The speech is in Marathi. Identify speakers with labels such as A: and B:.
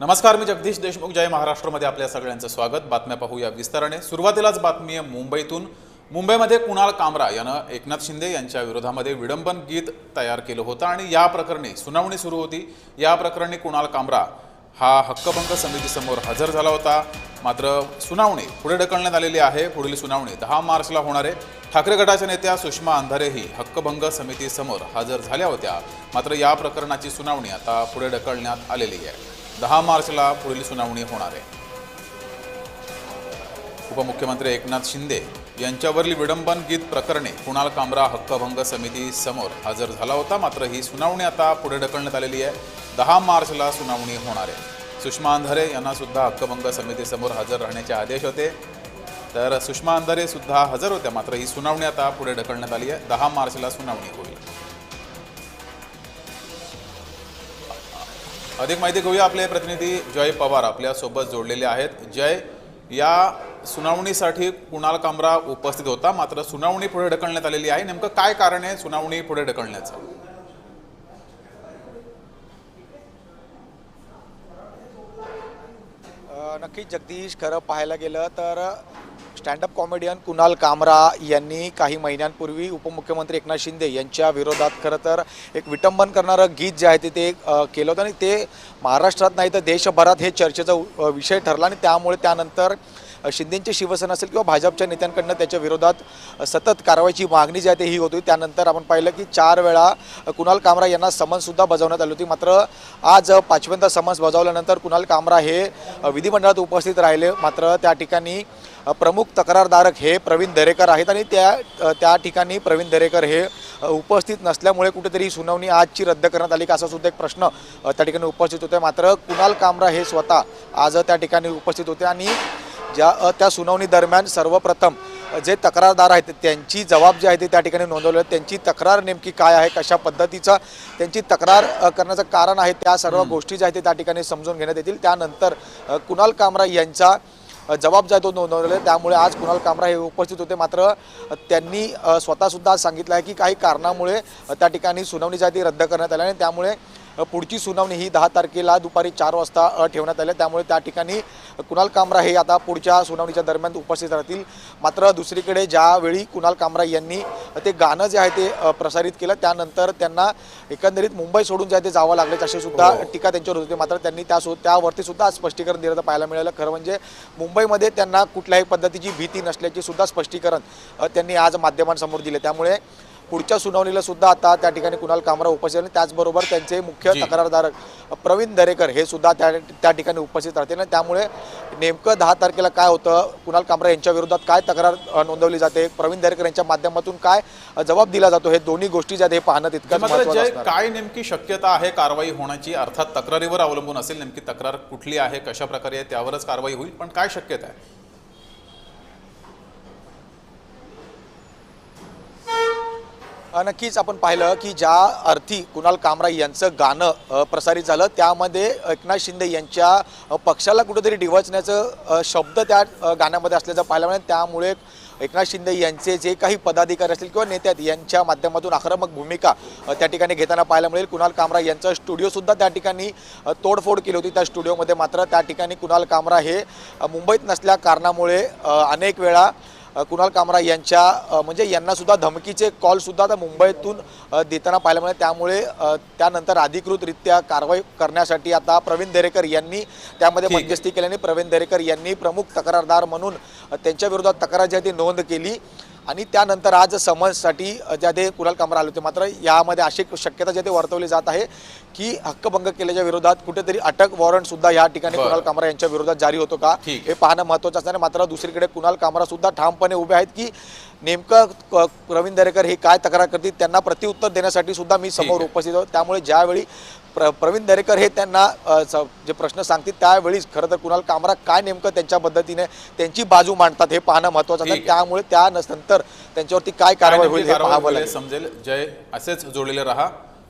A: नमस्कार, मी जगदीश देशमुख. जय महाराष्ट्रमध्ये आपल्या सगळ्यांचं स्वागत. बातम्या पाहूया विस्ताराने. सुरुवातीलाच बातमी आहे मुंबईतून. मुंबईमध्ये कुणाल कामरा यानं एकनाथ शिंदे यांच्या विरोधामध्ये विडंबन गीत तयार केलं होतं आणि या प्रकरणी सुनावणी सुरू होती. या प्रकरणी कुणाल कामरा हा हक्कभंग समितीसमोर हजर झाला होता. मात्र सुनावणी पुढे ढकलण्यात आलेली आहे. पुढील सुनावणी 10 मार्चला होणार आहे. ठाकरे गटाच्या नेत्या सुषमा अंधारेही हक्कभंग समितीसमोर हजर झाल्या होत्या. मात्र या प्रकरणाची सुनावणी आता पुढे ढकलण्यात आलेली आहे. 10 मार्चला पुढील सुनावणी होणार आहे. उपमुख्यमंत्री एकनाथ शिंदे यांच्यावरील विडंबन गीत प्रकरणी कुणाल कामरा हक्कभंग समिती समोर हजर झाला होता. मात्र ही सुनावणी आता पुढे ढकलण्यात आलेली आहे. 10 मार्चला सुनावणी होणार आहे. सुषमा अंधारे यांना सुद्धा हक्कभंग समितीसमोर हजर राहण्याचे आदेश होते. तर सुषमा अंधारे सुद्धा हजर होत्या. मात्र ही सुनावणी आता पुढे ढकलण्यात आली आहे. 10 मार्चला सुनावणी होईल. अधिक माहिती घेऊया. आपले प्रतिनिधी जय पवार आपल्या सोबत जोडलेले आहेत. जय, या सुनावणीसाठी कुणाल कामरा उपस्थित होता. मात्र सुनावणी पुढे ढकलण्यात आलेली आहे. नेमकं काय कारण आहे सुनावणी पुढे ढकलण्याचं?
B: नक्कीच जगदीश, खरं पाहायला गेलं तर स्टँडअप कॉमेडियन कुणाल कामरा यांनी काही महिन्यांपूर्वी उपमुख्यमंत्री एकनाथ शिंदे यांच्या विरोधात खरं तर एक विटंबन करणारं गीत जे आहे ते केलं होतं आणि ते महाराष्ट्रात नाही तर देशभरात हे चर्चेचा विषय ठरला. आणि त्यामुळे त्यानंतर शिंदेची शिवसेना असेल किंवा भाजपच्या नेत्यांकडनं त्याच्या विरोधात सतत कारवाईची मागणी जी आहे ही होती. त्यानंतर आपण पाहिलं की 4 वेळा कुणाल कामरा यांना समन्ससुद्धा बजावण्यात आली होती. मात्र आज 5व्यांदा समन्स बजावल्यानंतर कुणाल कामरा हे विधिमंडळात उपस्थित राहिले. मात्र त्या ठिकाणी प्रमुख तक्रारदारक हे प्रवीण दरेकर आहेत आणि त्या ठिकाणी प्रवीण दरेकर हे उपस्थित नसल्यामुळे कुठेतरी सुनावणी आजची रद्द करण्यात आली का असा सुद्धा एक प्रश्न त्या ठिकाणी उपस्थित होते. मात्र कुणाल कामरा हे स्वतः आज त्या ठिकाणी उपस्थित होते आणि त्या सुनावणी दरम्यान सर्वप्रथम जे तक्रारदार आहेत त्यांची जबाब जे आहे ते त्या ठिकाणी नोंदवले. त्यांची तक्रार नेमकी काय आहे, कशा पद्धतीचं त्यांची तक्रार करण्याचं कारण आहे, त्या सर्व गोष्टी ज्या आहेत ते त्या ठिकाणी समजून घेण्यात येतील. त्यानंतर कुणाल कामरा यांचा जबाब जो आहे तो नोंदवलेला आहे. त्यामुळे आज कुणाल कामरा हे उपस्थित होते. मात्र त्यांनी स्वतःसुद्धा सांगितलं आहे की काही कारणामुळे त्या ठिकाणी सुनावणी जी आहे ती रद्द करण्यात आली आणि त्यामुळे पुढची सुनावणी ही 10 तारखेला दुपारी 4 वाजता ठेवण्यात आली. त्यामुळे त्या ठिकाणी कुणाल कामरा हे आता पुढच्या सुनावणीच्या दरम्यान उपस्थित राहतील. मात्र दुसरीकडे ज्यावेळी कुणाल कामरा यांनी ते गाणं जे आहे ते प्रसारित केलं त्यानंतर त्यांना एकंदरीत मुंबई सोडून जे आहे ते जावं लागले अशी सुद्धा टीका त्यांच्यावर होती. मात्र त्यांनी त्यावरती सुद्धा स्पष्टीकरण दिलं पाहायला मिळालं. खरं म्हणजे मुंबईमध्ये त्यांना कुठल्याही पद्धतीची भीती नसल्याची सुद्धा स्पष्टीकरण त्यांनी आज माध्यमांसमोर दिले. त्यामुळे पुढच्या सुनावणीला सुद्धा आता त्या ठिकाणी कुणाल कामरा उपस्थित आणि त्याचबरोबर त्यांचे मुख्य तक्रारदारक प्रवीण दरेकर हे सुद्धा त्या ठिकाणी उपस्थित राहतील. आणि त्यामुळे नेमकं 10 तारखेला काय होतं, कुणाल कामरा यांच्या विरोधात काय तक्रार नोंदवली जाते, प्रवीण दरेकर यांच्या माध्यमातून काय जबाब दिला जातो, हे दोन्ही गोष्टी ज्या हे पाहणं तितकंच महत्त्वाचं असणार.
A: काय नेमकी शक्यता आहे कारवाई होण्याची? अर्थात तक्रारीवर अवलंबून असेल नेमकी तक्रार कुठली आहे, कशा प्रकारे आहे, त्यावरच कारवाई होईल. पण काय शक्यता आहे?
B: नक्कीच आपण पाहिलं की ज्या अर्थी कुणाल कामरा यांचं गाणं प्रसारित झालं त्यामध्ये एकनाथ शिंदे यांच्या पक्षाला कुठेतरी डिवचण्याचं शब्द त्या गाण्यामध्ये असल्याचं पाहायला मिळालं. त्यामुळे एकनाथ शिंदे यांचे जे काही पदाधिकारी असतील किंवा नेते आहेत यांच्या माध्यमातून आक्रमक भूमिका त्या ठिकाणी घेताना पाहायला मिळेल. कुणाल कामरा यांचं स्टुडिओसुद्धा त्या ठिकाणी तोडफोड केली होती. त्या स्टुडिओमध्ये मात्र त्या ठिकाणी कुणाल कामरा हे मुंबईत नसल्या कारणामुळे अनेक वेळा कुणाल कामरा यांच्या म्हणजे यांना सुद्धा धमकीचे कॉलसुद्धा आता मुंबईतून देताना पाहायला मिळाले. त्यामुळे त्यानंतर अधिकृतरित्या कारवाई करण्यासाठी आता प्रवीण दरेकर यांनी त्यामध्ये मध्यस्थी केल्याने प्रवीण दरेकर यांनी प्रमुख तक्रारदार म्हणून त्यांच्या विरोधात तक्रार जी आहे ती नोंद केली आणि त्यानंतर आज समन्ससाठी ज्या ते कुणाल कामरा आले होते. मात्र यामध्ये अशी शक्यता जे ते वर्तवली जात आहे की हक्कभंग केल्याच्या विरोधात कुठेतरी अटक वॉरंट सुद्धा या ठिकाणी कुणाल कामरा यांच्या विरोधात जारी होतो का हे पाहणं महत्त्वाचं असणार. मात्र दुसरीकडे कुणाल कामरा सुद्धा ठामपणे उभे आहेत की नेमकं प्रवीण दरेकर हे काय तक्रार करतील त्यांना प्रत्युत्तर देण्यासाठी सुद्धा मी समोर उपस्थित आहोत. त्यामुळे ज्यावेळी प्रवीण दरेकर हे त्यांना जे प्रश्न सांगतील त्यावेळीच खरं तर कुणाल कामरा काय नेमकं त्यांच्या पद्धतीने त्यांची बाजू मांडतात हे पाहणं महत्त्वाचं आहे. त्यामुळे त्यानंतर त्यांच्यावरती काय कारवाई होईल हे पाहावं लागेल.
A: समजेल. जय, असेच जोडलेले रहा.